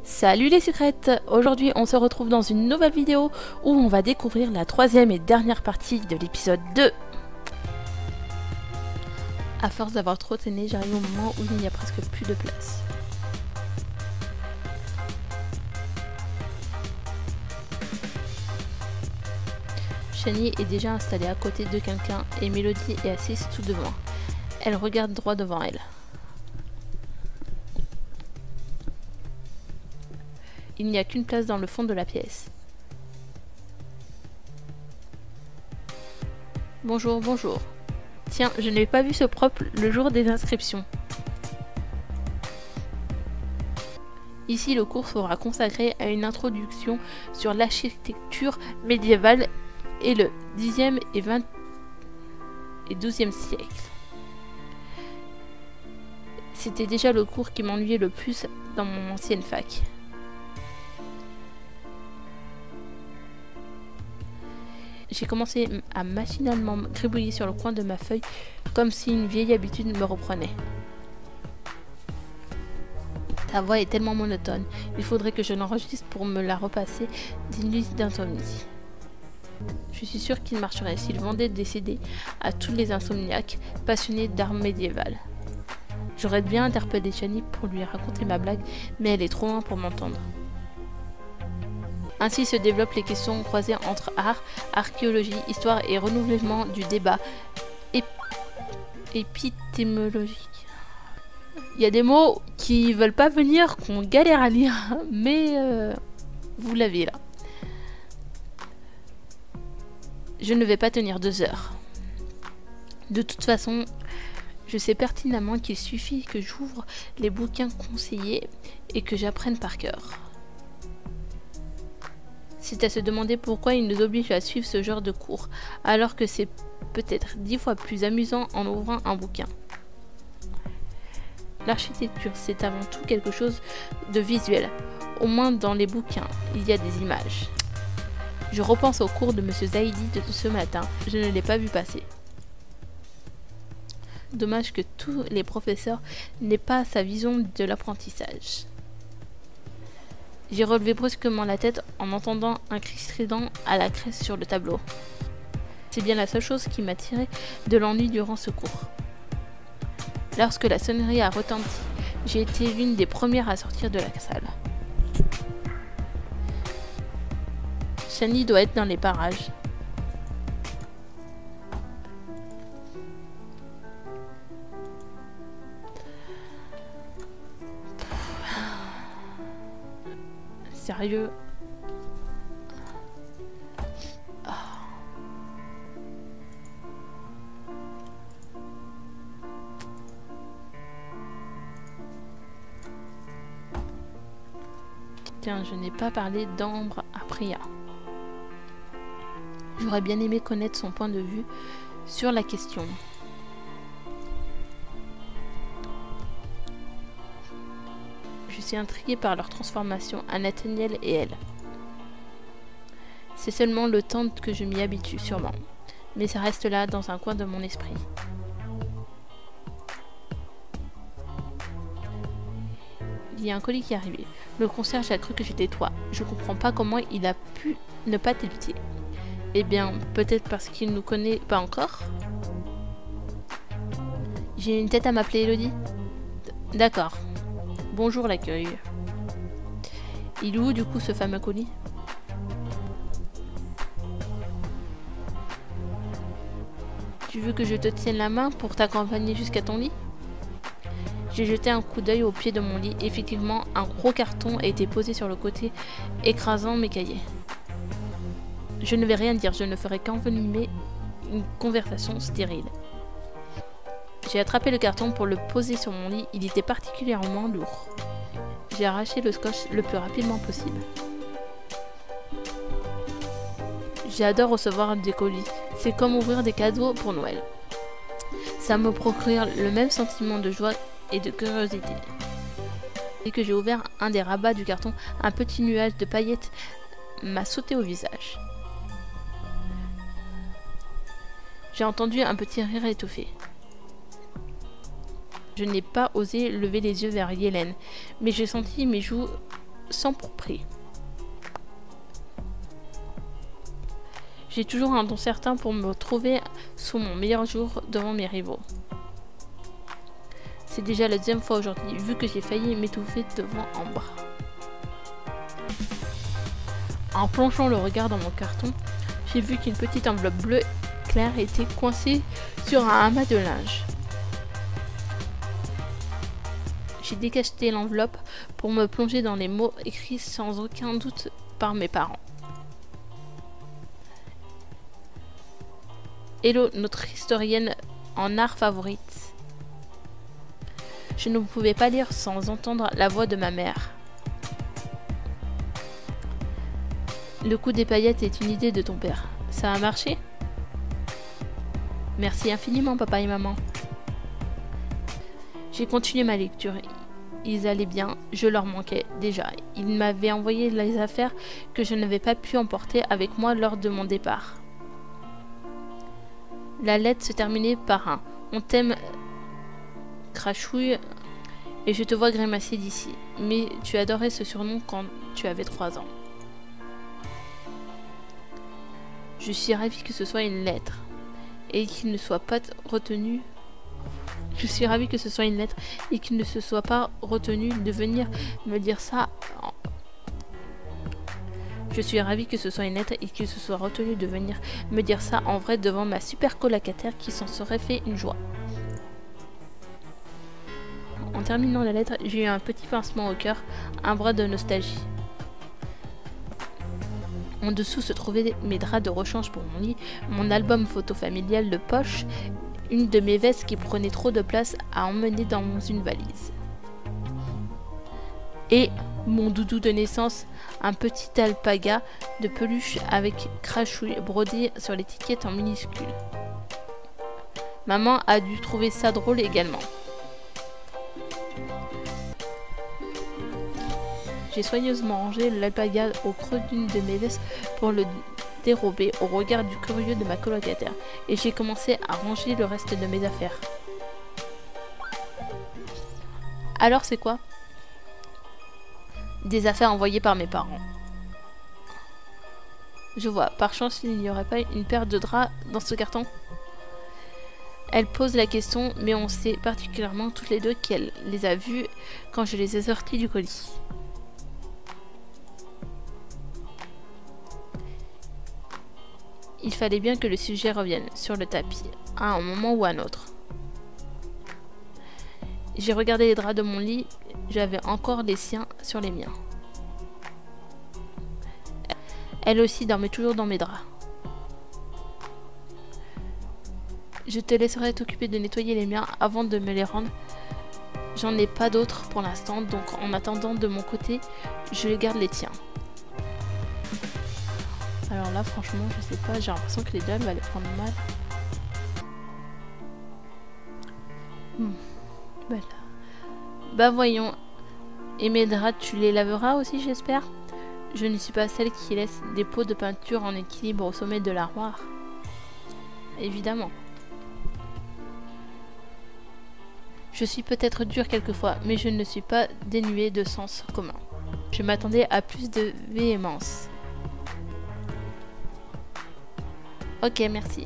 Salut les secrètes! Aujourd'hui on se retrouve dans une nouvelle vidéo où on va découvrir la troisième et dernière partie de l'épisode 2. À force d'avoir trop traîné, j'arrive au moment où il n'y a presque plus de place. Shani est déjà installée à côté de quelqu'un et Mélodie est assise tout devant. Elle regarde droit devant elle. Il n'y a qu'une place dans le fond de la pièce. Bonjour, bonjour. Tiens, je n'ai pas vu ce propre le jour des inscriptions. Ici, le cours sera consacré à une introduction sur l'architecture médiévale et le 10e et 20 et 12e siècle. C'était déjà le cours qui m'ennuyait le plus dans mon ancienne fac. J'ai commencé à machinalement gribouiller sur le coin de ma feuille, comme si une vieille habitude me reprenait. Ta voix est tellement monotone, il faudrait que je l'enregistre pour me la repasser d'une nuit d'insomnie. Je suis sûre qu'il marcherait s'il vendait des CD à tous les insomniaques passionnés d'art médiéval. J'aurais bien interpellé Shani pour lui raconter ma blague, mais elle est trop loin pour m'entendre. Ainsi se développent les questions croisées entre art, archéologie, histoire et renouvellement du débat épistémologique. Il y a des mots qui veulent pas venir, qu'on galère à lire, mais vous l'avez là. Je ne vais pas tenir 2 heures. De toute façon, je sais pertinemment qu'il suffit que j'ouvre les bouquins conseillés et que j'apprenne par cœur. C'est à se demander pourquoi ils nous obligent à suivre ce genre de cours, alors que c'est peut-être 10 fois plus amusant en ouvrant un bouquin. L'architecture, c'est avant tout quelque chose de visuel. Au moins dans les bouquins, il y a des images. Je repense au cours de M. Zaidi de ce matin, je ne l'ai pas vu passer. Dommage que tous les professeurs n'aient pas sa vision de l'apprentissage. J'ai relevé brusquement la tête en entendant un cri strident à la crèche sur le tableau. C'est bien la seule chose qui m'a tiré de l'ennui durant ce cours. Lorsque la sonnerie a retenti, j'ai été l'une des premières à sortir de la salle. Shani doit être dans les parages. Sérieux? Oh. Tiens, je n'ai pas parlé d'Ambre à Priya. J'aurais bien aimé connaître son point de vue sur la question. Je suis intriguée par leur transformation à Nathaniel et elle. C'est seulement le temps que je m'y habitue, sûrement. Mais ça reste là, dans un coin de mon esprit. Il y a un colis qui est arrivé. Le concierge a cru que j'étais toi. Je comprends pas comment il a pu ne pas t'éviter. Eh bien, peut-être parce qu'il nous connaît pas encore. J'ai une tête à m'appeler Elodie. D'accord. Bonjour l'accueil. Il est où du coup ce fameux colis? Tu veux que je te tienne la main pour t'accompagner jusqu'à ton lit? J'ai jeté un coup d'œil au pied de mon lit. Effectivement, un gros carton a été posé sur le côté, écrasant mes cahiers. Je ne vais rien dire, je ne ferai qu'envenimer une conversation stérile. J'ai attrapé le carton pour le poser sur mon lit, il était particulièrement lourd. J'ai arraché le scotch le plus rapidement possible. J'adore recevoir des colis, c'est comme ouvrir des cadeaux pour Noël. Ça me procure le même sentiment de joie et de curiosité. Dès que j'ai ouvert un des rabats du carton, un petit nuage de paillettes m'a sauté au visage. J'ai entendu un petit rire étouffé. Je n'ai pas osé lever les yeux vers Yélène, mais j'ai senti mes joues sans pour prix. J'ai toujours un don certain pour me trouver sous mon meilleur jour devant mes rivaux. C'est déjà la deuxième fois aujourd'hui, vu que j'ai failli m'étouffer devant Ambre. En plongeant le regard dans mon carton, j'ai vu qu'une petite enveloppe bleue claire était coincée sur un amas de linge. J'ai décacheté l'enveloppe pour me plonger dans les mots écrits sans aucun doute par mes parents. Hello, notre historienne en art favorite. Je ne pouvais pas lire sans entendre la voix de ma mère. Le coup des paillettes est une idée de ton père. Ça a marché? Merci infiniment, papa et maman. J'ai continué ma lecture. Ils allaient bien, je leur manquais déjà. Ils m'avaient envoyé les affaires que je n'avais pas pu emporter avec moi lors de mon départ. La lettre se terminait par un « On t'aime, crachouille, et je te vois grimacer d'ici. Mais tu adorais ce surnom quand tu avais 3 ans. » Je suis ravie que ce soit une lettre et qu'il ne soit pas retenu. Je suis ravie que ce soit une lettre et qu'il ne se soit pas retenu de venir me dire ça. Je suis ravie que ce soit une lettre et qu'il se soit retenu de venir me dire ça en vrai devant ma super colocataire qui s'en serait fait une joie. En terminant la lettre, j'ai eu un petit pincement au cœur, un bras de nostalgie. En dessous se trouvaient mes draps de rechange pour mon lit, mon album photo familial de poche, une de mes vestes qui prenait trop de place à emmener dans une valise. Et mon doudou de naissance, un petit alpaga de peluche avec crachouille brodé sur l'étiquette en minuscule. Maman a dû trouver ça drôle également. J'ai soigneusement rangé l'alpaga au creux d'une de mes vestes pour le dérober au regard du curieux de ma colocataire, et j'ai commencé à ranger le reste de mes affaires. Alors c'est quoi? Des affaires envoyées par mes parents. Je vois, par chance il n'y aurait pas une paire de draps dans ce carton? Elle pose la question, mais on sait particulièrement toutes les deux qu'elle les a vus quand je les ai sortis du colis. Il fallait bien que le sujet revienne sur le tapis, à un moment ou à un autre. J'ai regardé les draps de mon lit, j'avais encore les siens sur les miens. Elle aussi dormait toujours dans mes draps. Je te laisserai t'occuper de nettoyer les miens avant de me les rendre. J'en ai pas d'autres pour l'instant, donc en attendant de mon côté, je garde les tiens. Alors là, franchement, je sais pas, j'ai l'impression que les deux, elle va les prendre mal. Voilà. Bah voyons. Et mes draps, tu les laveras aussi, j'espère? Je ne suis pas celle qui laisse des pots de peinture en équilibre au sommet de l'armoire. Évidemment. Je suis peut-être dure quelquefois, mais je ne suis pas dénuée de sens commun. Je m'attendais à plus de véhémence. Ok, merci.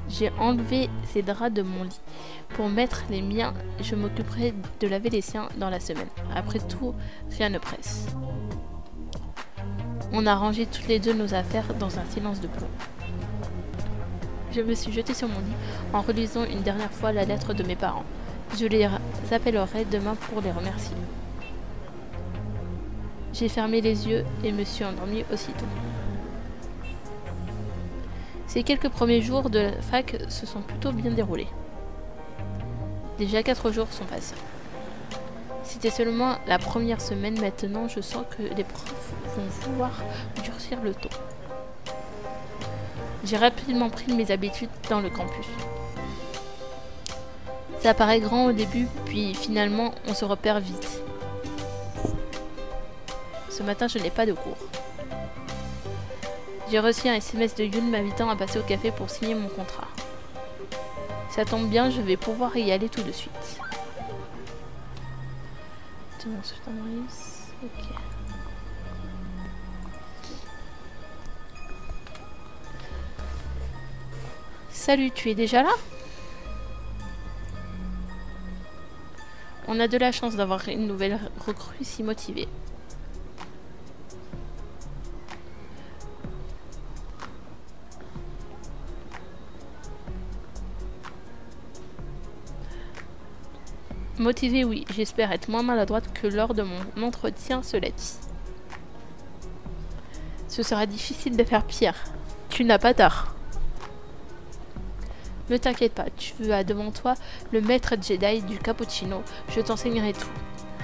J'ai enlevé ces draps de mon lit. Pour mettre les miens, je m'occuperai de laver les siens dans la semaine. Après tout, rien ne presse. On a rangé toutes les deux nos affaires dans un silence de plomb. Je me suis jetée sur mon lit en relisant une dernière fois la lettre de mes parents. Je les appellerai demain pour les remercier. J'ai fermé les yeux et me suis endormie aussitôt. Ces quelques premiers jours de la fac se sont plutôt bien déroulés. Déjà 4 jours sont passés. C'était seulement la première semaine, maintenant je sens que les profs vont vouloir durcir le ton. J'ai rapidement pris mes habitudes dans le campus. Ça paraît grand au début, puis finalement on se repère vite. Ce matin je n'ai pas de cours. J'ai reçu un SMS de Yoon m'invitant à passer au café pour signer mon contrat. Ça tombe bien, je vais pouvoir y aller tout de suite. exactement ce que ok. Salut, tu es déjà là? On a de la chance d'avoir une nouvelle recrue si motivée. Motivée, oui. J'espère être moins maladroite que lors de mon entretien, cela dit. Ce sera difficile de faire pire. Tu n'as pas tort. Ne t'inquiète pas, tu as devant toi le maître Jedi du cappuccino. Je t'enseignerai tout.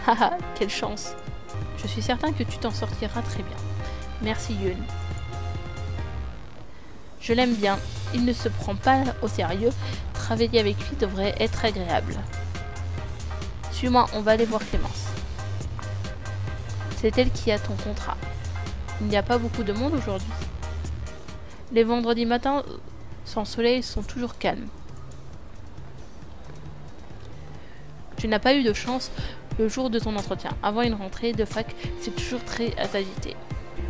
Haha, quelle chance. Je suis certain que tu t'en sortiras très bien. Merci Yun. Je l'aime bien. Il ne se prend pas au sérieux. Travailler avec lui devrait être agréable. Suis-moi, on va aller voir Clémence. C'est elle qui a ton contrat. Il n'y a pas beaucoup de monde aujourd'hui. Les vendredis matins sans soleil sont toujours calmes. Tu n'as pas eu de chance le jour de ton entretien. Avant une rentrée de fac, c'est toujours très agité.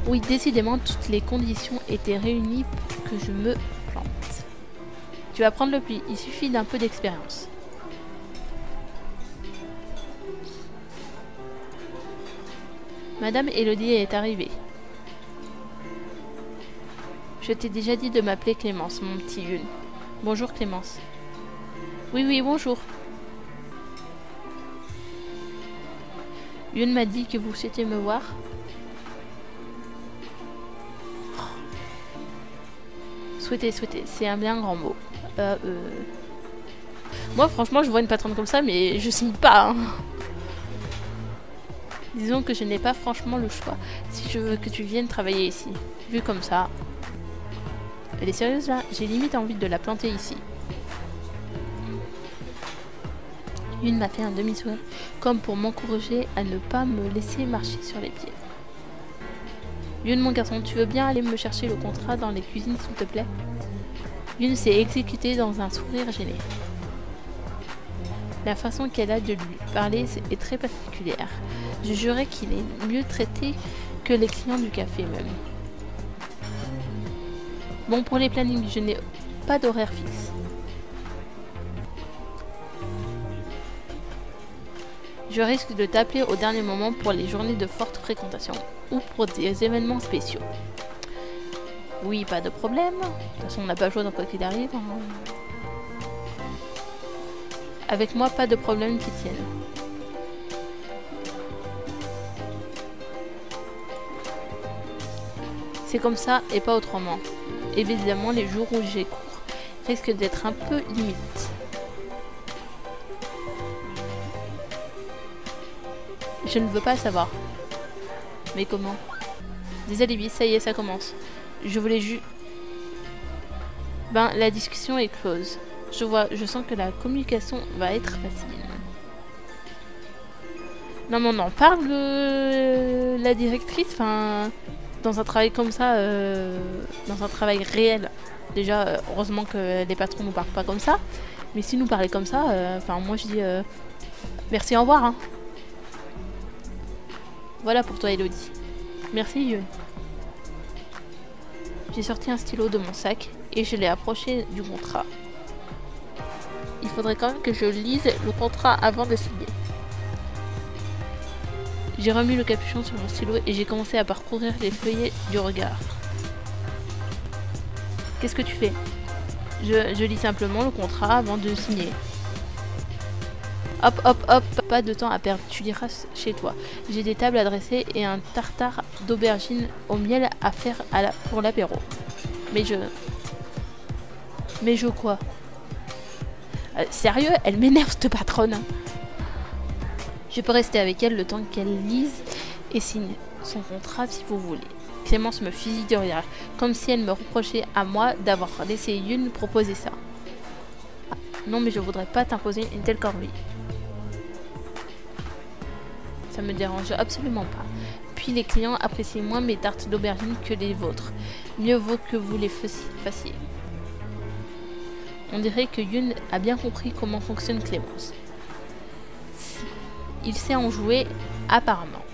Oui, décidément, toutes les conditions étaient réunies pour que je me plante. Tu vas prendre le pli, il suffit d'un peu d'expérience. Madame Elodie est arrivée. Je t'ai déjà dit de m'appeler Clémence, mon petit Yun. Bonjour Clémence. Oui, bonjour. Yun m'a dit que vous souhaitez me voir. Souhaiter, c'est un bien grand mot. Moi franchement je vois une patronne comme ça mais je signe pas. Hein. Disons que je n'ai pas franchement le choix si je veux que tu viennes travailler ici. Vu comme ça. Elle est sérieuse là? J'ai limite envie de la planter ici. Yun m'a fait un demi-sourire, comme pour m'encourager à ne pas me laisser marcher sur les pieds. Yun mon garçon, tu veux bien aller me chercher le contrat dans les cuisines s'il te plaît? Yun s'est exécutée dans un sourire gêné. La façon qu'elle a de lui parler est très particulière. Je jurais qu'il est mieux traité que les clients du café même. Bon, pour les plannings, je n'ai pas d'horaire fixe. Je risque de t'appeler au dernier moment pour les journées de forte fréquentation ou pour des événements spéciaux. Oui, pas de problème. De toute façon, on n'a pas le choix dans quoi qu'il arrive. Avec moi, pas de problème qui tienne. C'est comme ça et pas autrement. Évidemment, les jours où j'ai cours risquent d'être un peu limites. Je ne veux pas savoir. Mais comment? Des alibis, ça y est, ça commence. Je voulais juste... Ben, la discussion est close. Je sens que la communication va être facile. Non mais on en parle la directrice, enfin... Dans un travail comme ça, dans un travail réel, déjà, heureusement que les patrons nous parlent pas comme ça. Mais s'ils nous parlaient comme ça, enfin moi je dis merci, au revoir. Hein. Voilà pour toi Elodie. Merci Yun. J'ai sorti un stylo de mon sac et je l'ai approché du contrat. Il faudrait quand même que je lise le contrat avant de signer. J'ai remis le capuchon sur mon stylo et j'ai commencé à parcourir les feuillets du regard. Qu'est-ce que tu fais? Je lis simplement le contrat avant de signer. Hop, pas de temps à perdre, tu liras chez toi. J'ai des tables à dresser et un tartare d'aubergine au miel à faire pour l'apéro. Mais je quoi? Sérieux, elle m'énerve cette patronne. Je peux rester avec elle le temps qu'elle lise et signe son contrat si vous voulez. Clémence me fusille de rire, comme si elle me reprochait à moi d'avoir laissé Yun proposer ça. Ah, non mais je voudrais pas t'imposer une telle corvée. Ça me dérange absolument pas. Puis les clients apprécient moins mes tartes d'aubergine que les vôtres. Mieux vaut que vous les fassiez. On dirait que Yun a bien compris comment fonctionne Clémence. Il sait en jouer Apparemment.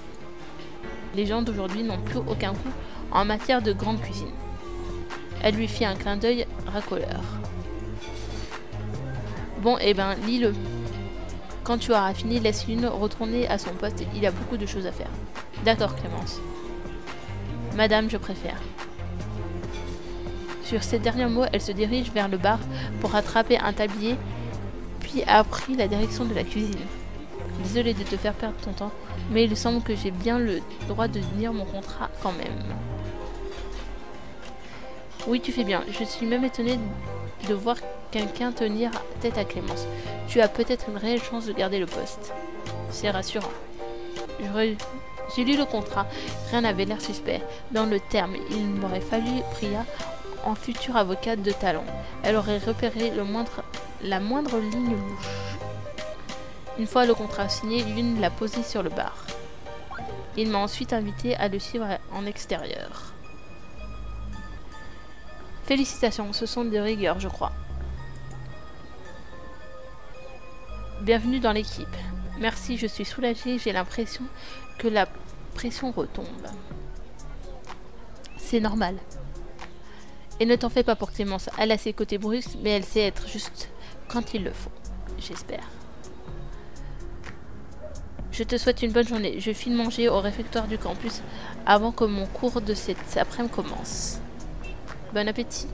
Les gens d'aujourd'hui n'ont plus aucun goût en matière de grande cuisine. Elle lui fit un clin d'œil racoleur. Bon, eh ben, lis-le. Quand tu auras fini, laisse Yun retourner à son poste, il a beaucoup de choses à faire. D'accord, Clémence. Madame, je préfère. Sur ces derniers mots, elle se dirige vers le bar pour rattraper un tablier, puis a pris la direction de la cuisine. Désolée de te faire perdre ton temps, mais il semble que j'ai bien le droit de lire mon contrat quand même. Oui, tu fais bien. Je suis même étonnée de voir quelqu'un tenir tête à Clémence. Tu as peut-être une réelle chance de garder le poste. C'est rassurant. J'ai lu le contrat. Rien n'avait l'air suspect. Dans le terme, il m'aurait fallu Priya en future avocate de talent. Elle aurait repéré la moindre ligne louche. Une fois le contrat signé, Yun l'a posé sur le bar. Il m'a ensuite invité à le suivre en extérieur. Félicitations, ce sont des rigueurs, je crois. Bienvenue dans l'équipe. Merci, je suis soulagée, j'ai l'impression que la pression retombe. C'est normal. Et ne t'en fais pas pour Clémence, elle a ses côtés brusques, mais elle sait être juste quand il le faut. J'espère. Je te souhaite une bonne journée. Je file manger au réfectoire du campus avant que mon cours de cet après-midi commence. Bon appétit.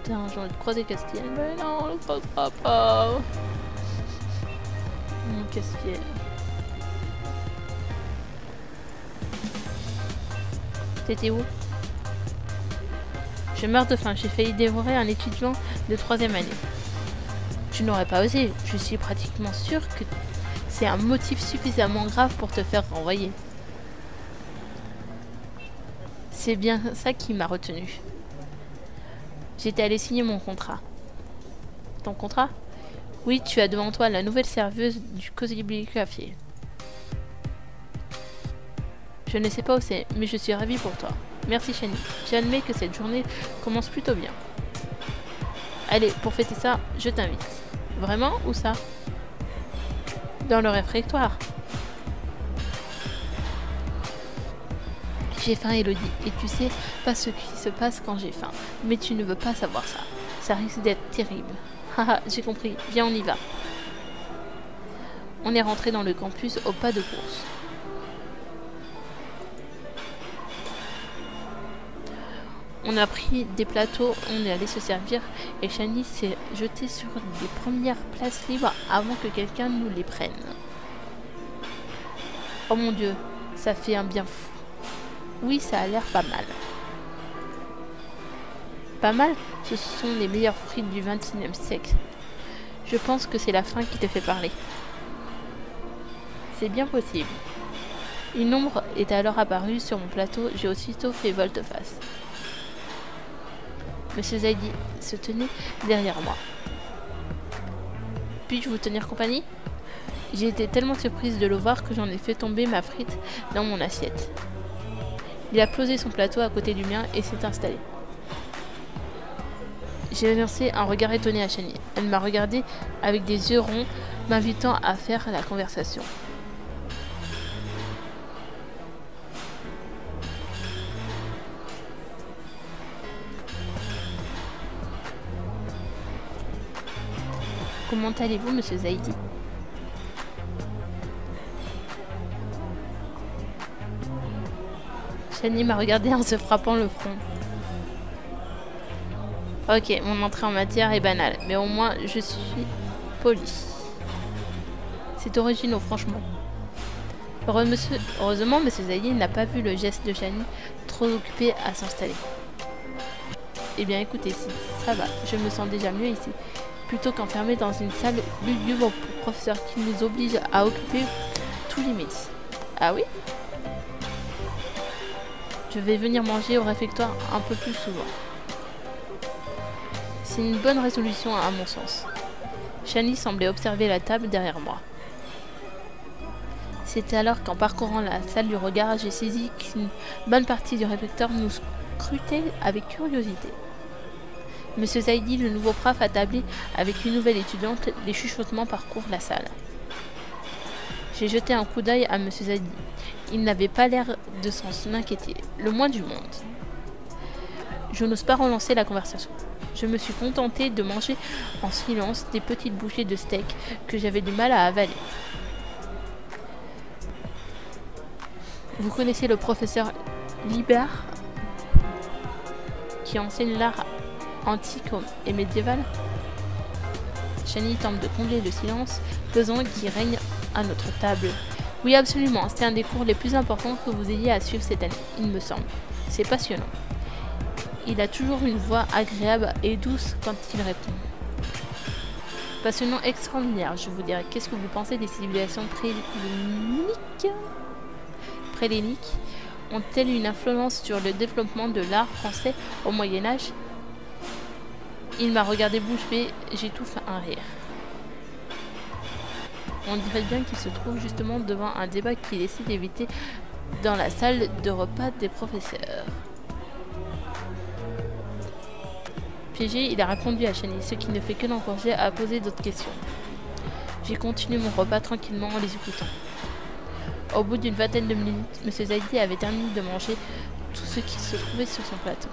Putain, j'ai envie de croiser Castiel. Mais non, on le croisera pas. Mon Castiel. T'étais où? Je meurs de faim, j'ai failli dévorer un étudiant de 3e année. Je n'aurais pas osé, je suis pratiquement sûre que c'est un motif suffisamment grave pour te faire renvoyer. C'est bien ça qui m'a retenu. J'étais allée signer mon contrat. Ton contrat? Oui, tu as devant toi la nouvelle serveuse du Cozy Café. Je ne sais pas où c'est, mais je suis ravie pour toi. Merci Shani. J'admets que cette journée commence plutôt bien. Allez, pour fêter ça, je t'invite. Vraiment? Où ça? Dans le réfectoire. J'ai faim, Elodie, et tu sais pas ce qui se passe quand j'ai faim. Mais tu ne veux pas savoir ça. Ça risque d'être terrible. Haha, j'ai compris. Viens, on y va. On est rentré dans le campus au pas de course. On a pris des plateaux, on est allé se servir et Shani s'est jetée sur les premières places libres avant que quelqu'un nous les prenne. Oh mon Dieu, ça fait un bien fou. Oui, ça a l'air pas mal. Pas mal? Ce sont les meilleurs fruits du XXIe siècle. Je pense que c'est la faim qui te fait parler. C'est bien possible. Une ombre est alors apparue sur mon plateau, j'ai aussitôt fait volte-face. Monsieur Zaidi se tenait derrière moi. Puis-je vous tenir compagnie? J'ai été tellement surprise de le voir que j'en ai fait tomber ma frite dans mon assiette. Il a posé son plateau à côté du mien et s'est installé. J'ai lancé un regard étonné à Shani. Elle m'a regardé avec des yeux ronds, m'invitant à faire la conversation. Comment allez-vous, monsieur Zaidi? Shani m'a regardé en se frappant le front. Ok, mon entrée en matière est banale, mais au moins je suis polie. C'est original, franchement. Heureusement, monsieur Zaidi n'a pas vu le geste de Shani, trop occupé à s'installer. Eh bien, écoutez, si ça va, je me sens déjà mieux ici. Plutôt qu'enfermé dans une salle lugubre pour professeur qui nous oblige à occuper tous les midis. Ah oui? Je vais venir manger au réfectoire un peu plus souvent. C'est une bonne résolution à mon sens. Shani semblait observer la table derrière moi. C'est alors qu'en parcourant la salle du regard, j'ai saisi qu'une bonne partie du réfectoire nous scrutait avec curiosité. Monsieur Zaidi, le nouveau prof, attablé avec une nouvelle étudiante, les chuchotements parcourent la salle. J'ai jeté un coup d'œil à Monsieur Zaidi. Il n'avait pas l'air de s'en inquiéter, le moins du monde. Je n'ose pas relancer la conversation. Je me suis contentée de manger en silence des petites bouchées de steak que j'avais du mal à avaler. Vous connaissez le professeur Libert qui enseigne l'art antique et médiéval? Shani tente de combler le silence pesant qui règne à notre table. Oui, absolument, c'est un des cours les plus importants que vous ayez à suivre cette année, il me semble. C'est passionnant. Il a toujours une voix agréable et douce quand il répond. Passionnant, extraordinaire, je vous dirais. Qu'est-ce que vous pensez des civilisations préléniques ont-elles une influence sur le développement de l'art français au Moyen-Âge? Il m'a regardé bouche bée, j'étouffe un rire. On dirait bien qu'il se trouve justement devant un débat qu'il essaie d'éviter dans la salle de repas des professeurs. Piégé, il a répondu à Shani, ce qui ne fait que l'encourager à poser d'autres questions. J'ai continué mon repas tranquillement en les écoutant. Au bout d'une vingtaine de minutes, M. Zaidi avait terminé de manger tout ce qui se trouvait sur son plateau.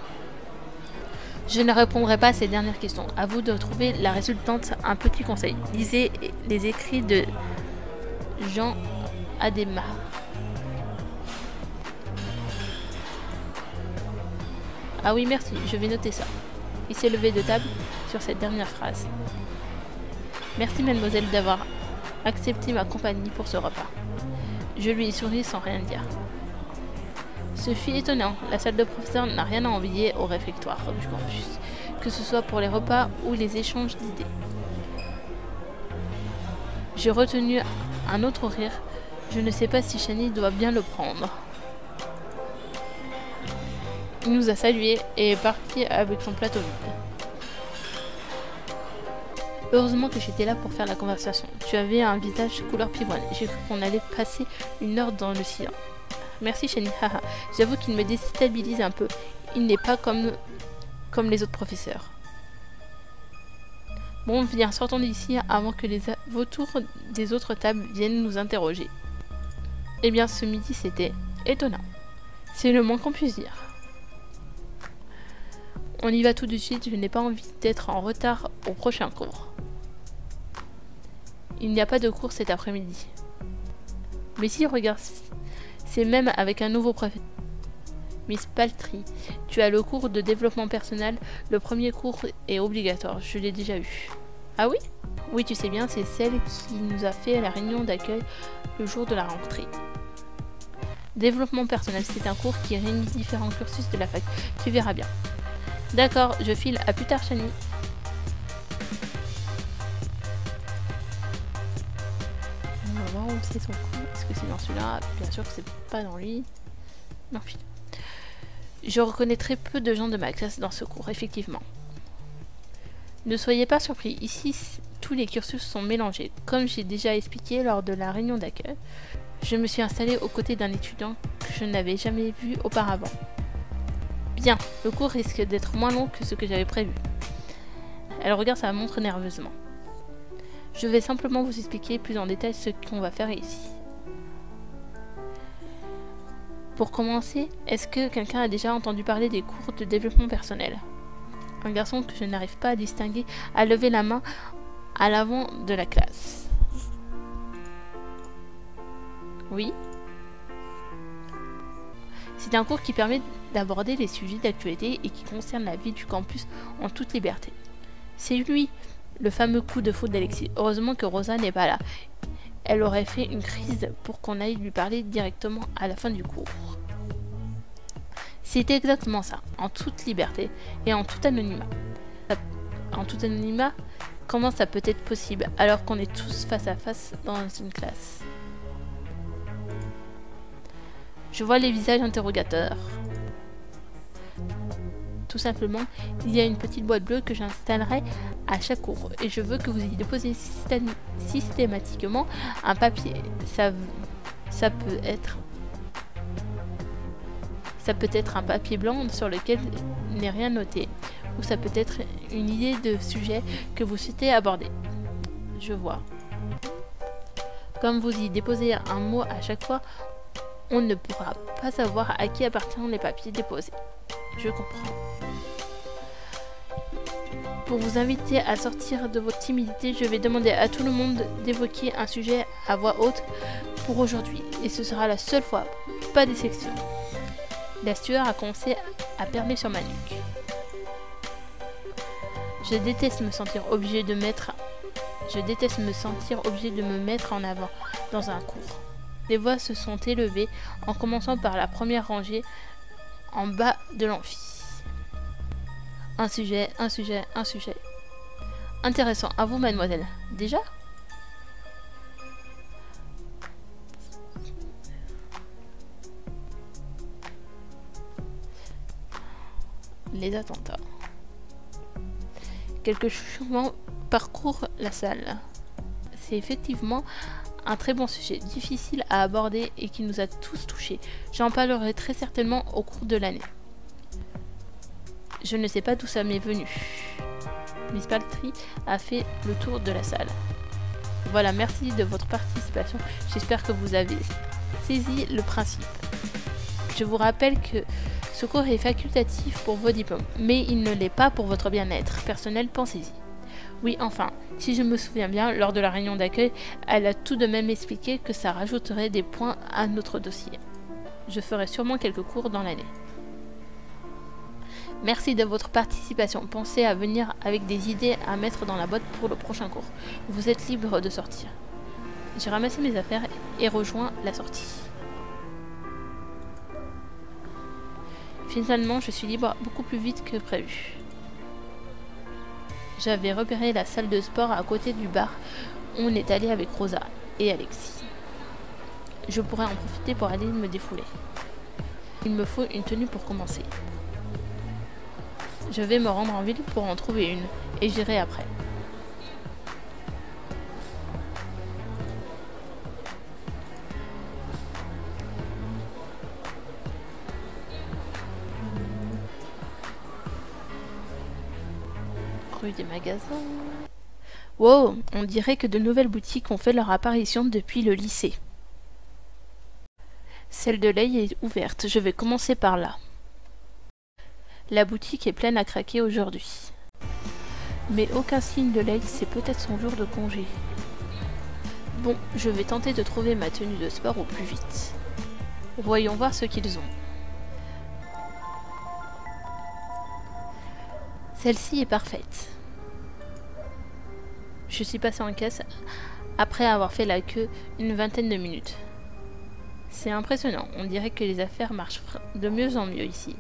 Je ne répondrai pas à ces dernières questions. À vous de trouver la résultante. Un petit conseil. Lisez les écrits de Jean Adhémar. Ah oui, merci, je vais noter ça. Il s'est levé de table sur cette dernière phrase. Merci mademoiselle d'avoir accepté ma compagnie pour ce repas. Je lui ai souri sans rien dire. Ce fut étonnant, la salle de professeur n'a rien à envier au réfectoire du campus, que ce soit pour les repas ou les échanges d'idées. J'ai retenu un autre rire, je ne sais pas si Shani doit bien le prendre. Il nous a salués et est parti avec son plateau vide. Heureusement que j'étais là pour faire la conversation. Tu avais un visage couleur pivoine. J'ai cru qu'on allait passer une heure dans le silence. Merci Shani, haha. J'avoue qu'il me déstabilise un peu. Il n'est pas comme les autres professeurs. Bon, viens, sortons d'ici avant que les vautours des autres tables viennent nous interroger. Eh bien, ce midi, c'était étonnant. C'est le moins qu'on puisse dire. On y va tout de suite, je n'ai pas envie d'être en retard au prochain cours. Il n'y a pas de cours cet après-midi. Mais si, regarde, c'est même avec un nouveau professeur. Miss Paltry, tu as le cours de développement personnel. Le premier cours est obligatoire, je l'ai déjà eu. Ah oui? Oui, tu sais bien, c'est celle qui nous a fait la réunion d'accueil le jour de la rentrée. Développement personnel, c'est un cours qui réunit différents cursus de la fac. Tu verras bien. D'accord, je file. À plus tard, Shani. On va voir où c'est son cours. Est-ce que c'est dans celui-là? Bien sûr que c'est pas dans lui. Non, putain. Je reconnais très peu de gens de ma classe dans ce cours, effectivement. Ne soyez pas surpris, ici tous les cursus sont mélangés. Comme j'ai déjà expliqué lors de la réunion d'accueil, je me suis installée aux côtés d'un étudiant que je n'avais jamais vu auparavant. Bien, le cours risque d'être moins long que ce que j'avais prévu. Elle regarde sa montre nerveusement. Je vais simplement vous expliquer plus en détail ce qu'on va faire ici. Pour commencer, est-ce que quelqu'un a déjà entendu parler des cours de développement personnel? Un garçon que je n'arrive pas à distinguer a levé la main à l'avant de la classe. Oui. C'est un cours qui permet d'aborder les sujets d'actualité et qui concerne la vie du campus en toute liberté. C'est lui, le fameux coup de foudre d'Alexis. Heureusement que Rosa n'est pas là. Elle aurait fait une crise pour qu'on aille lui parler directement à la fin du cours. C'est exactement ça, en toute liberté et en tout anonymat. En tout anonymat, comment ça peut être possible alors qu'on est tous face à face dans une classe? Je vois les visages interrogateurs. Tout simplement, il y a une petite boîte bleue que j'installerai à chaque cours et je veux que vous y déposiez systématiquement un papier Ça peut être un papier blanc sur lequel n'est rien noté, ou ça peut être une idée de sujet que vous souhaitez aborder. Je vois. Comme vous y déposez un mot à chaque fois, on ne pourra pas savoir à qui appartiennent les papiers déposés. Je comprends. Pour vous inviter à sortir de votre timidité, je vais demander à tout le monde d'évoquer un sujet à voix haute pour aujourd'hui. Et ce sera la seule fois, pas d'exception. La sueur a commencé à perler sur ma nuque. Je déteste me sentir obligé de me mettre en avant dans un cours. Des voix se sont élevées en commençant par la première rangée en bas de l'amphi. Un sujet. Intéressant. À vous, mademoiselle. Déjà ? Les attentats. Quelques changements parcourent la salle. C'est effectivement un très bon sujet, difficile à aborder et qui nous a tous touchés. J'en parlerai très certainement au cours de l'année. Je ne sais pas d'où ça m'est venu. Miss Paltry a fait le tour de la salle. Voilà, merci de votre participation. J'espère que vous avez saisi le principe. Je vous rappelle que ce cours est facultatif pour vos diplômes, mais il ne l'est pas pour votre bien-être personnel, pensez-y. Oui, enfin, si je me souviens bien, lors de la réunion d'accueil, elle a tout de même expliqué que ça rajouterait des points à notre dossier. Je ferai sûrement quelques cours dans l'année. Merci de votre participation. Pensez à venir avec des idées à mettre dans la boîte pour le prochain cours. Vous êtes libre de sortir. J'ai ramassé mes affaires et rejoint la sortie. Finalement, je suis libre beaucoup plus vite que prévu. J'avais repéré la salle de sport à côté du bar où on est allé avec Rosa et Alexis. Je pourrais en profiter pour aller me défouler. Il me faut une tenue pour commencer. Je vais me rendre en ville pour en trouver une, et j'irai après. Rue des magasins... Wow, on dirait que de nouvelles boutiques ont fait leur apparition depuis le lycée. Celle de l'œil est ouverte, je vais commencer par là. La boutique est pleine à craquer aujourd'hui. Mais aucun signe de l'œil, c'est peut-être son jour de congé. Bon, je vais tenter de trouver ma tenue de sport au plus vite. Voyons voir ce qu'ils ont. Celle-ci est parfaite. Je suis passée en caisse après avoir fait la queue une vingtaine de minutes. C'est impressionnant, on dirait que les affaires marchent de mieux en mieux ici.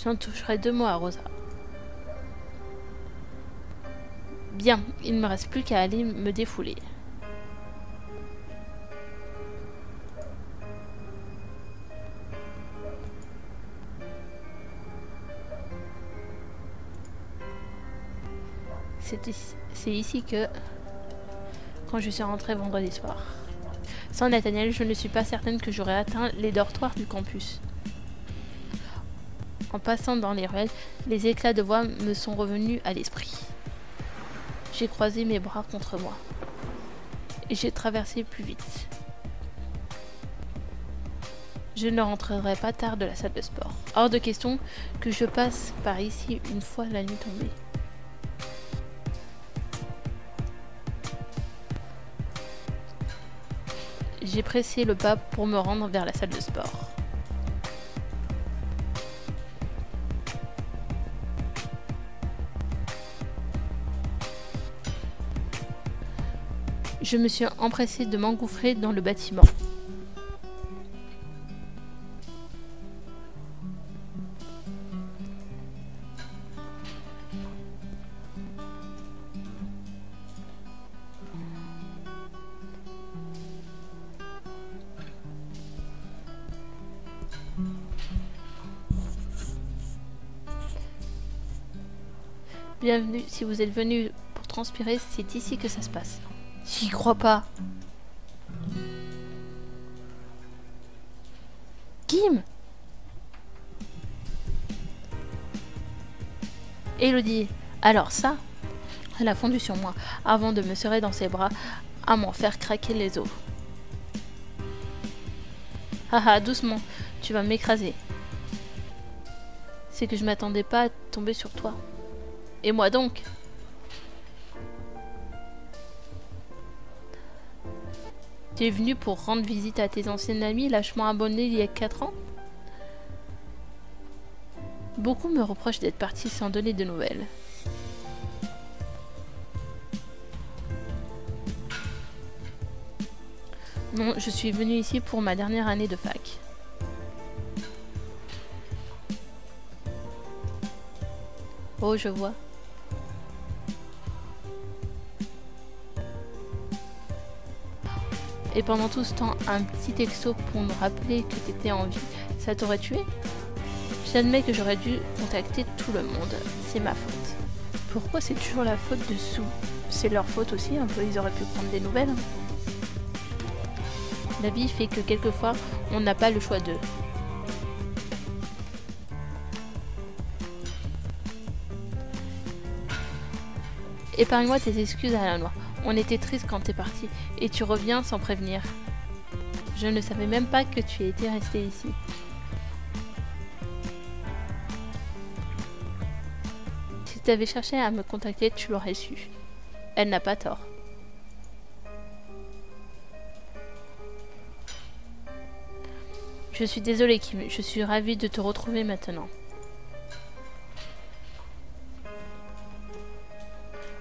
J'en toucherai 2 mots à Rosa. Bien, il ne me reste plus qu'à aller me défouler. C'est ici que... Quand je suis rentrée vendredi soir. Sans Nathaniel, je ne suis pas certaine que j'aurais atteint les dortoirs du campus. En passant dans les ruelles, les éclats de voix me sont revenus à l'esprit. J'ai croisé mes bras contre moi. Et j'ai traversé plus vite. Je ne rentrerai pas tard de la salle de sport. Hors de question que je passe par ici une fois la nuit tombée. J'ai pressé le pas pour me rendre vers la salle de sport. Je me suis empressée de m'engouffrer dans le bâtiment. Bienvenue, si vous êtes venu pour transpirer, c'est ici que ça se passe. J'y crois pas. Kim! Elodie, alors ça, elle a fondu sur moi avant de me serrer dans ses bras à m'en faire craquer les os. Haha, doucement, tu vas m'écraser. C'est que je m'attendais pas à tomber sur toi. Et moi donc? Tu es venu pour rendre visite à tes anciennes amies lâchement abonnées il y a 4 ans? Beaucoup me reprochent d'être partie sans donner de nouvelles. Non, je suis venue ici pour ma dernière année de fac. Oh, je vois. Et pendant tout ce temps, un petit texto pour nous rappeler que t'étais en vie, ça t'aurait tué? J'admets que j'aurais dû contacter tout le monde. C'est ma faute. Pourquoi c'est toujours la faute de Sue? C'est leur faute aussi, un peu, ils auraient pu prendre des nouvelles. La vie fait que quelquefois, on n'a pas le choix d'eux. Épargne-moi tes excuses à la noix. On était triste quand t'es parti, et tu reviens sans prévenir. Je ne savais même pas que tu étais resté ici. Si tu avais cherché à me contacter, tu l'aurais su. Elle n'a pas tort. Je suis désolée, Kim. Je suis ravie de te retrouver maintenant.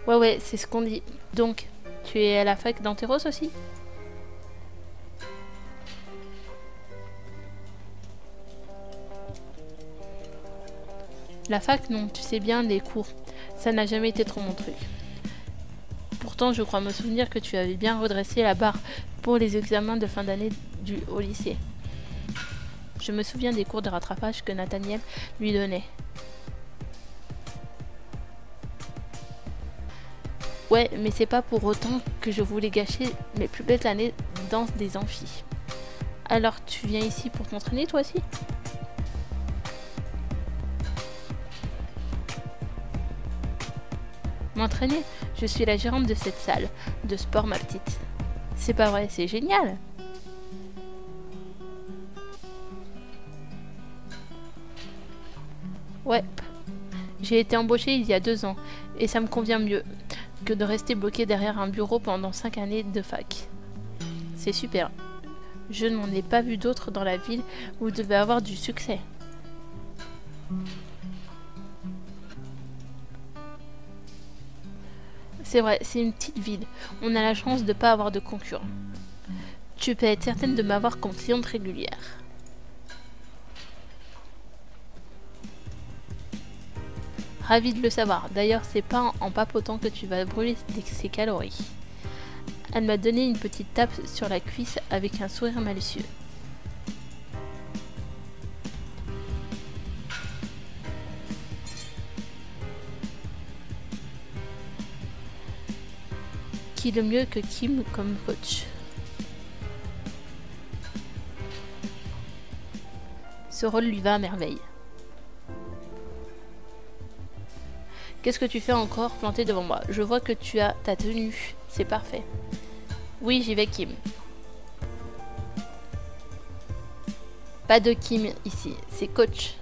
Ouais, c'est ce qu'on dit. Donc, tu es à la fac d'Anteros aussi? La fac, non, tu sais bien, les cours. Ça n'a jamais été trop mon truc. Pourtant, je crois me souvenir que tu avais bien redressé la barre pour les examens de fin d'année au lycée. Je me souviens des cours de rattrapage que Nathaniel lui donnait. Ouais, mais c'est pas pour autant que je voulais gâcher mes plus belles années dans des amphis. Alors, tu viens ici pour t'entraîner, toi aussi? M'entraîner? Je suis la gérante de cette salle de sport, ma petite. C'est pas vrai, c'est génial! Ouais, j'ai été embauchée il y a 2 ans et ça me convient mieux que de rester bloquée derrière un bureau pendant 5 années de fac. C'est super. Je n'en ai pas vu d'autres dans la ville où vous devez avoir du succès. C'est vrai, c'est une petite ville. On a la chance de ne pas avoir de concurrents. Tu peux être certaine de m'avoir comme cliente régulière. Ravi de le savoir. D'ailleurs, c'est pas en papotant que tu vas brûler ces calories. Elle m'a donné une petite tape sur la cuisse avec un sourire malicieux. Qui de mieux que Kim comme coach? Ce rôle lui va à merveille. Qu'est-ce que tu fais encore planté devant moi? Je vois que tu as ta tenue. C'est parfait. Oui, j'y vais, Kim. Pas de Kim ici, c'est coach.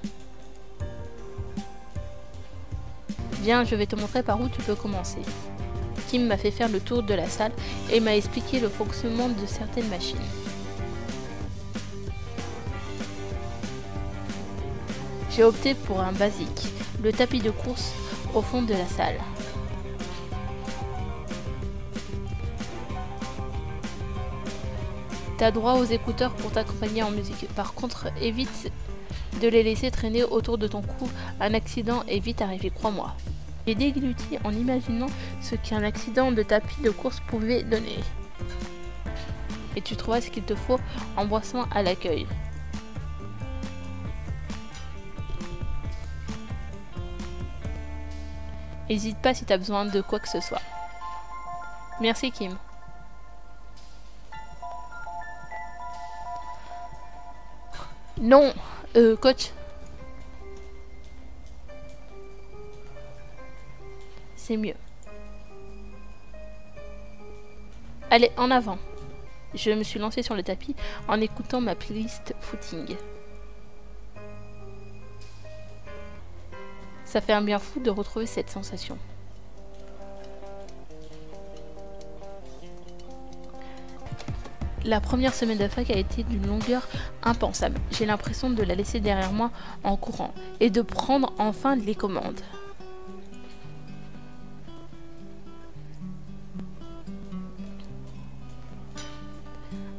Viens, je vais te montrer par où tu peux commencer. Kim m'a fait faire le tour de la salle et m'a expliqué le fonctionnement de certaines machines. J'ai opté pour un basique, le tapis de course au fond de la salle. T'as droit aux écouteurs pour t'accompagner en musique. Par contre, évite de les laisser traîner autour de ton cou. Un accident est vite arrivé, crois-moi. J'ai dégluti en imaginant ce qu'un accident de tapis de course pouvait donner. Et tu trouveras ce qu'il te faut en boisson à l'accueil. N'hésite pas si tu as besoin de quoi que ce soit. Merci, Kim. Non, coach. C'est mieux. Allez, en avant. Je me suis lancée sur le tapis en écoutant ma playlist footing. Ça fait un bien fou de retrouver cette sensation. La première semaine de fac a été d'une longueur impensable. J'ai l'impression de la laisser derrière moi en courant et de prendre enfin les commandes.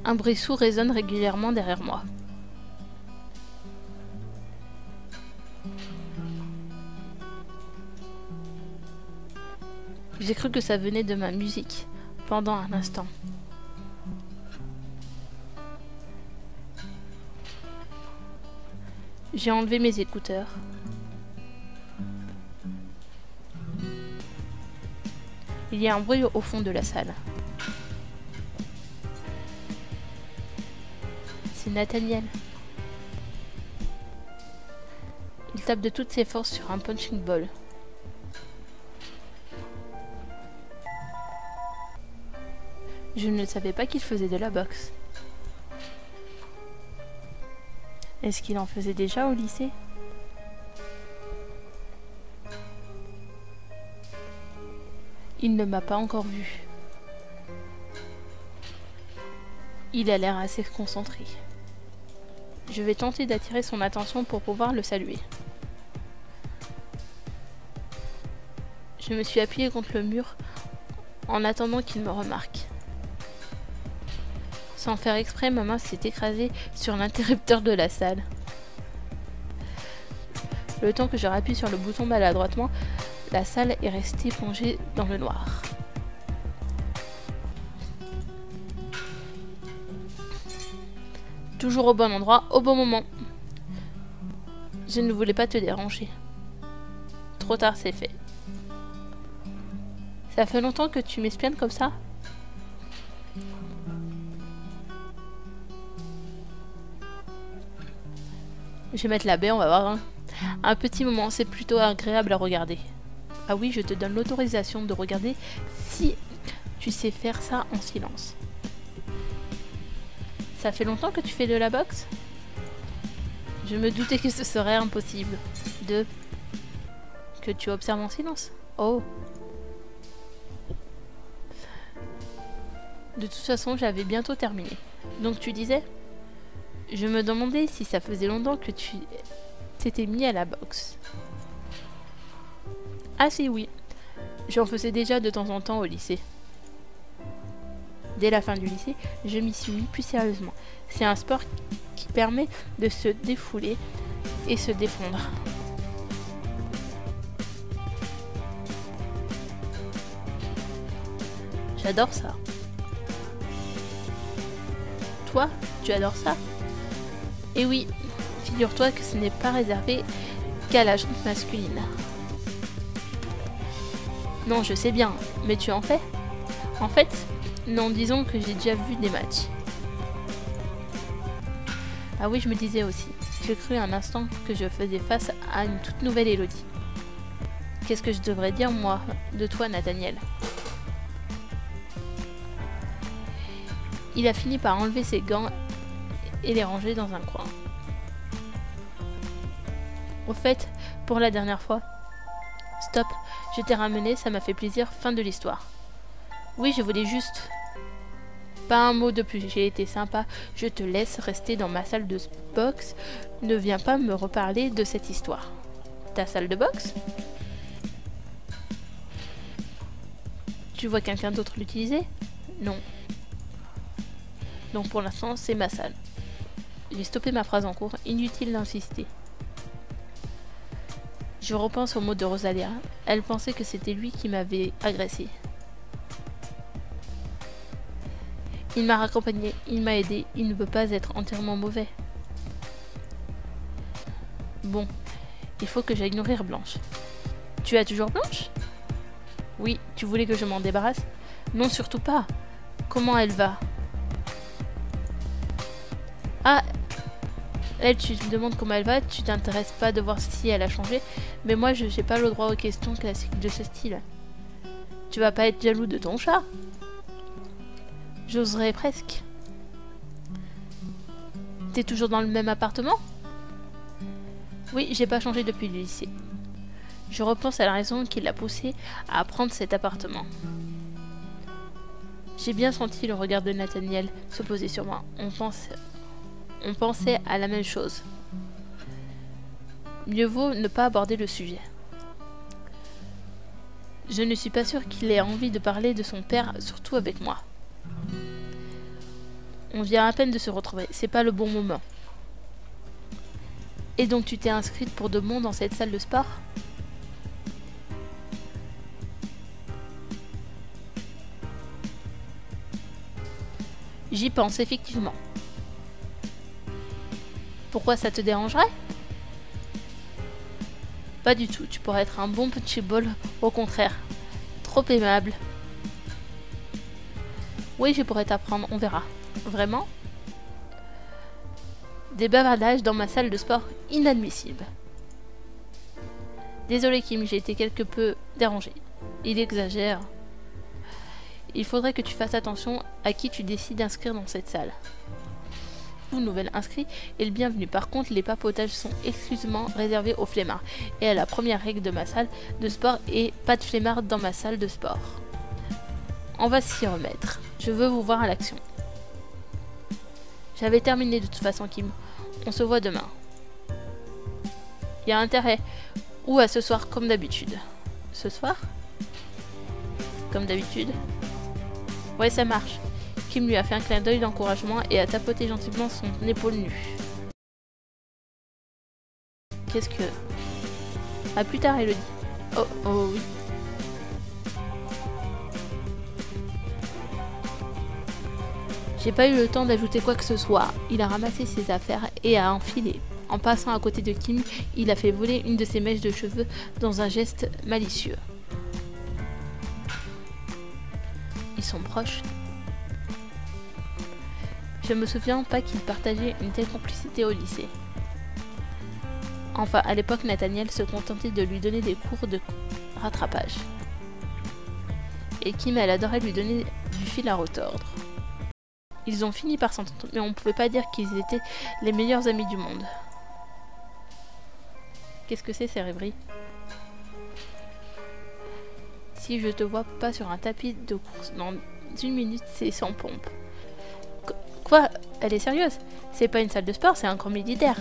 Un bruit sourd résonne régulièrement derrière moi. J'ai cru que ça venait de ma musique pendant un instant. J'ai enlevé mes écouteurs. Il y a un bruit au fond de la salle. C'est Nathaniel. Il tape de toutes ses forces sur un punching ball. Je ne savais pas qu'il faisait de la boxe. Est-ce qu'il en faisait déjà au lycée? Il ne m'a pas encore vu. Il a l'air assez concentré. Je vais tenter d'attirer son attention pour pouvoir le saluer. Je me suis appuyée contre le mur en attendant qu'il me remarque. Sans faire exprès, ma main s'est écrasée sur l'interrupteur de la salle. Le temps que je rappuie sur le bouton maladroitement, la salle est restée plongée dans le noir. Toujours au bon endroit, au bon moment. Je ne voulais pas te déranger. Trop tard, c'est fait. Ça fait longtemps que tu m'espionnes comme ça? Je vais mettre la baie, on va voir. Un petit moment, c'est plutôt agréable à regarder. Ah oui, je te donne l'autorisation de regarder si tu sais faire ça en silence. Ça fait longtemps que tu fais de la boxe? Je me doutais que ce serait impossible. Que tu observes en silence. Oh. De toute façon, j'avais bientôt terminé. Donc tu disais? Je me demandais si ça faisait longtemps que tu t'étais mis à la boxe. Ah si, oui. J'en faisais déjà de temps en temps au lycée. Dès la fin du lycée, je m'y suis mis plus sérieusement. C'est un sport qui permet de se défouler et se défendre. J'adore ça. Toi, tu adores ça? Et oui, figure-toi que ce n'est pas réservé qu'à la gente masculine. Non, je sais bien, mais tu en fais? En fait, non, disons que j'ai déjà vu des matchs. Ah oui, je me disais aussi. J'ai cru un instant que je faisais face à une toute nouvelle Elodie. Qu'est-ce que je devrais dire, moi, de toi, Nathaniel? Il a fini par enlever ses gants et les ranger dans un coin. Au fait, pour la dernière fois... Stop, je t'ai ramené, ça m'a fait plaisir, fin de l'histoire. Oui, je voulais juste... Pas un mot de plus, j'ai été sympa, je te laisse rester dans ma salle de boxe. Ne viens pas me reparler de cette histoire. Ta salle de boxe? Tu vois quelqu'un d'autre l'utiliser? Non. Donc pour l'instant, c'est ma salle. J'ai stoppé ma phrase en cours, inutile d'insister. Je repense aux mots de Rosalia. Elle pensait que c'était lui qui m'avait agressé. Il m'a raccompagné, il m'a aidé, il ne peut pas être entièrement mauvais. Bon, il faut que j'aille nourrir Blanche. Tu as toujours Blanche? Oui, tu voulais que je m'en débarrasse? Non, surtout pas. Comment elle va? Ah, Elle, tu te demandes comment elle va, tu t'intéresses pas de voir si elle a changé, mais moi, je n'ai pas le droit aux questions classiques de ce style. Tu vas pas être jaloux de ton chat? J'oserais presque. T'es toujours dans le même appartement? Oui, j'ai pas changé depuis le lycée. Je repense à la raison qui l'a poussé à prendre cet appartement. J'ai bien senti le regard de Nathaniel se poser sur moi. On pensait à la même chose. Mieux vaut ne pas aborder le sujet. Je ne suis pas sûre qu'il ait envie de parler de son père, surtout avec moi. On vient à peine de se retrouver, c'est pas le bon moment. Et donc tu t'es inscrite pour de bon dans cette salle de sport? J'y pense effectivement. Pourquoi ça te dérangerait? Pas du tout, tu pourrais être un bon petit bol, au contraire. Trop aimable. Oui, je pourrais t'apprendre, on verra. Vraiment? Des bavardages dans ma salle de sport inadmissibles. Désolé Kim, j'ai été quelque peu dérangée. Il exagère. Il faudrait que tu fasses attention à qui tu décides d'inscrire dans cette salle. Tout nouvel inscrit est le bienvenu. Par contre, les papotages sont exclusivement réservés aux flemmards. Et à la première règle de ma salle de sport est pas de flemmards dans ma salle de sport. On va s'y remettre. Je veux vous voir à l'action. J'avais terminé de toute façon, Kim. On se voit demain. Il y a intérêt. Ou à ce soir, comme d'habitude. Ce soir? Comme d'habitude? Ouais, ça marche. Kim lui a fait un clin d'œil d'encouragement et a tapoté gentiment son épaule nue. Qu'est-ce que... À plus tard, Elodie. Oh, oh oui. J'ai pas eu le temps d'ajouter quoi que ce soit. Il a ramassé ses affaires et a enfilé. En passant à côté de Kim, il a fait voler une de ses mèches de cheveux dans un geste malicieux. Ils sont proches. Je me souviens pas qu'ils partageaient une telle complicité au lycée. Enfin, à l'époque, Nathaniel se contentait de lui donner des cours de rattrapage. Et Kim, elle adorait lui donner du fil à retordre. Ils ont fini par s'entendre, mais on ne pouvait pas dire qu'ils étaient les meilleurs amis du monde. Qu'est-ce que c'est, ces rêveries? Si je te vois pas sur un tapis de course dans 1 minute, c'est sans pompe. Quoi? Elle est sérieuse? C'est pas une salle de sport, c'est un camp militaire.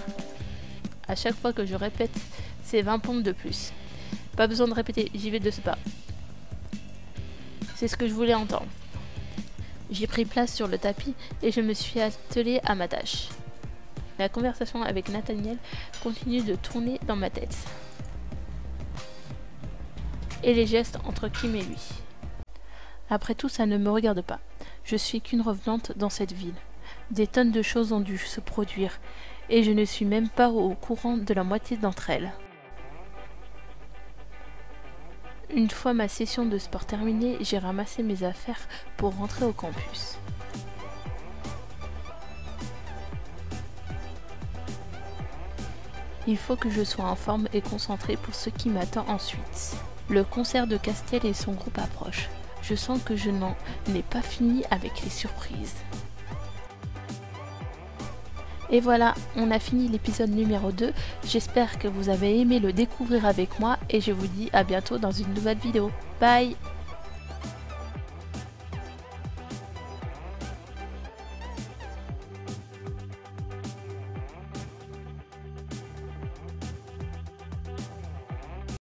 À chaque fois que je répète, c'est 20 pompes de plus. Pas besoin de répéter, j'y vais de ce pas. C'est ce que je voulais entendre. J'ai pris place sur le tapis et je me suis attelée à ma tâche. La conversation avec Nathaniel continue de tourner dans ma tête. Et les gestes entre Kim et lui. Après tout, ça ne me regarde pas. Je suis qu'une revenante dans cette ville. Des tonnes de choses ont dû se produire, et je ne suis même pas au courant de la moitié d'entre elles. Une fois ma session de sport terminée, j'ai ramassé mes affaires pour rentrer au campus. Il faut que je sois en forme et concentrée pour ce qui m'attend ensuite. Le concert de Castel et son groupe approchent. Je sens que je n'en ai pas fini avec les surprises. Et voilà, on a fini l'épisode numéro 2. J'espère que vous avez aimé le découvrir avec moi et je vous dis à bientôt dans une nouvelle vidéo. Bye!